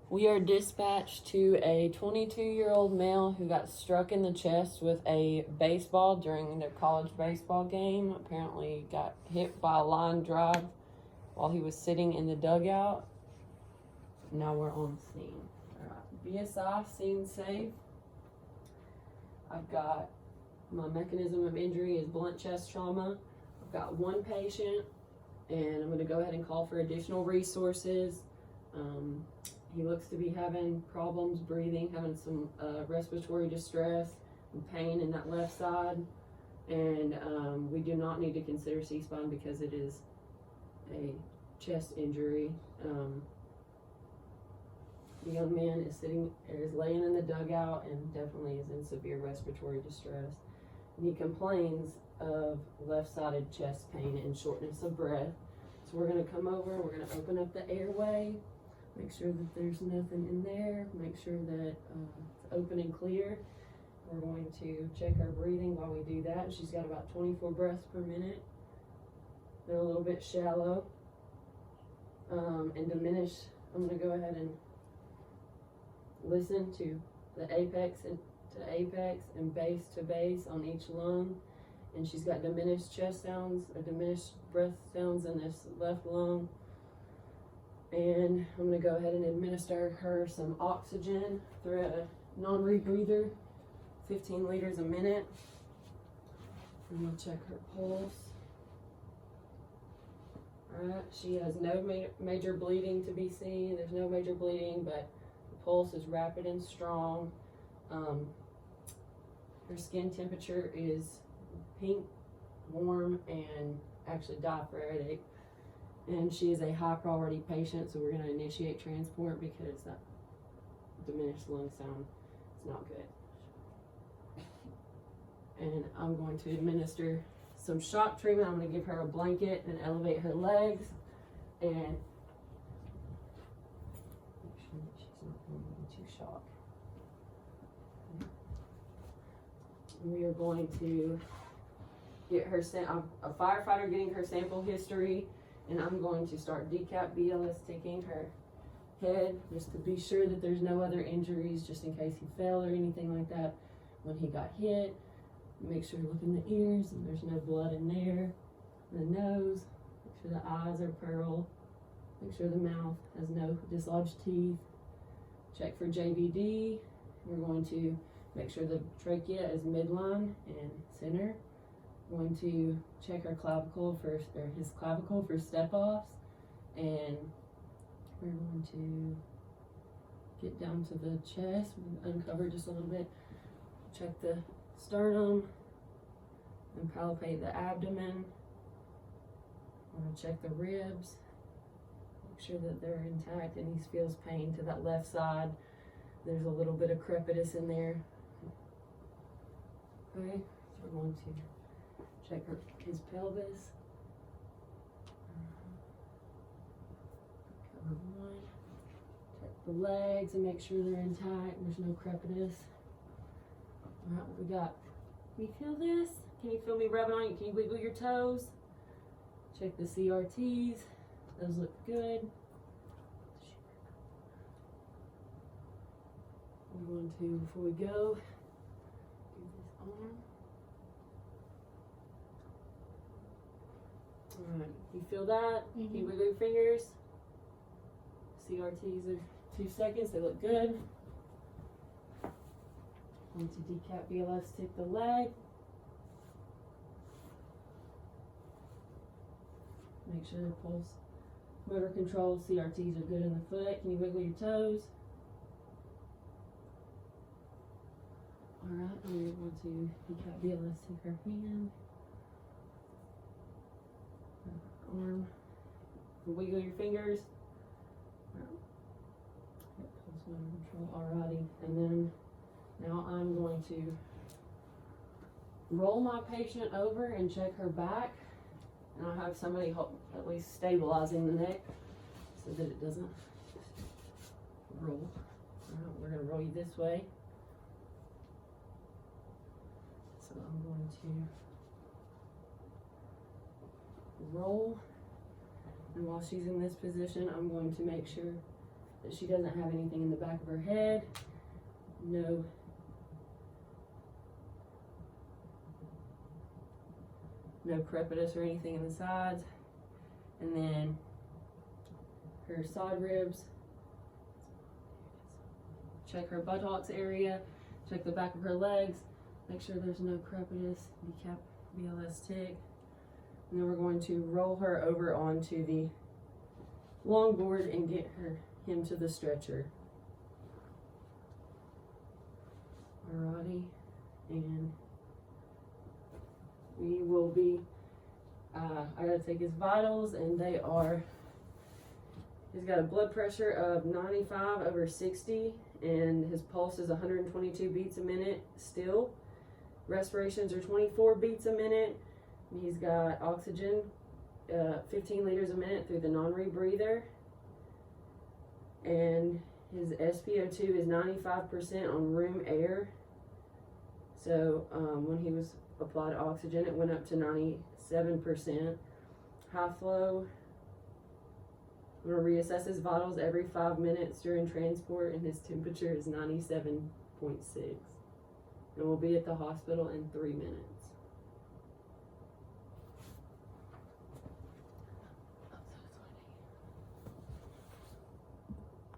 We are dispatched to a 22-year-old male who got struck in the chest with a baseball during their college baseball game. Apparently got hit by a line drive while he was sitting in the dugout. Now we're on scene. All right. BSI, scene safe. I've got my mechanism of injury is blunt chest trauma. I've got one patient, and I'm going to go ahead and call for additional resources. He looks to be having problems breathing, having some respiratory distress and pain in that left side. And we do not need to consider C-spine because it is a chest injury. The young man is laying in the dugout and definitely is in severe respiratory distress. And he complains of left-sided chest pain and shortness of breath. So we're going to come over, we're going to open up the airway, make sure that there's nothing in there, make sure that it's open and clear. We're going to check her breathing while we do that. She's got about 24 breaths per minute. They're a little bit shallow and diminished. I'm going to go ahead and listen to the apex and base to base on each lung. And she's got diminished chest sounds or diminished breath sounds in this left lung. And I'm going to go ahead and administer her some oxygen through a non-rebreather, 15 liters a minute. I'm going to check her pulse. Alright, she has no major bleeding to be seen. There's no major bleeding, but the pulse is rapid and strong. Her skin temperature is pink, warm, and actually diaphoretic. And she is a high priority patient, so we're going to initiate transport because that diminished lung sound is not good. And I'm going to administer some shock treatment. I'm going to give her a blanket and elevate her legs and make sure that she's not going into shock. We are going to get her a firefighter getting her sample history, and I'm going to start decap BLS taking her head just to be sure that there's no other injuries, just in case he fell or anything like that when he got hit. Make sure you look in the ears and there's no blood in there. The nose, make sure the eyes are pearl. Make sure the mouth has no dislodged teeth. Check for JVD. We're going to make sure the trachea is midline and center. We're going to check our clavicle his clavicle for step-offs, and we're going to get down to the chest, uncover just a little bit, check the sternum, and palpate the abdomen. I'm going to check the ribs, make sure that they're intact, and he feels pain to that left side. There's a little bit of crepitus in there. Okay, so we're going to check his pelvis. Cover one. Check the legs and make sure they're intact. There's no crepitus. Alright, what we got? Can you feel this? Can you feel me rubbing on you? Can you wiggle your toes? Check the CRTs. Those look good. We're going to, before we go, do this arm. Alright, you feel that? Mm-hmm. Can you wiggle your fingers? CRTs are 2 seconds, they look good. Going to decap BLS, take the leg. Make sure the pulse, motor control, CRTs are good in the foot. Can you wiggle your toes? Alright, and we're going to decap BLS, take her hand. Arm. Wiggle your fingers. Pulse motor control. Alrighty, and then now I'm going to roll my patient over and check her back, and I'll have somebody help at least stabilizing the neck so that it doesn't roll. Alright, we're going to roll you this way. So I'm going to roll, and while she's in this position, I'm going to make sure that she doesn't have anything in the back of her head. No crepitus or anything in the sides. And then her side ribs. Check her buttocks area. Check the back of her legs. Make sure there's no crepitus, decap, BLS tick. And then we're going to roll her over onto the long board and get him to the stretcher. Alrighty, and we will be, I gotta take his vitals, and they are, he's got a blood pressure of 95/60, and his pulse is 122 beats a minute still. Respirations are 24 beats a minute. He's got oxygen, 15 liters a minute through the non-rebreather. And his SpO2 is 95% on room air. So when he was applied oxygen, it went up to 97%. High flow. I'm going to reassess his vitals every 5 minutes during transport, and his temperature is 97.6. And we'll be at the hospital in 3 minutes.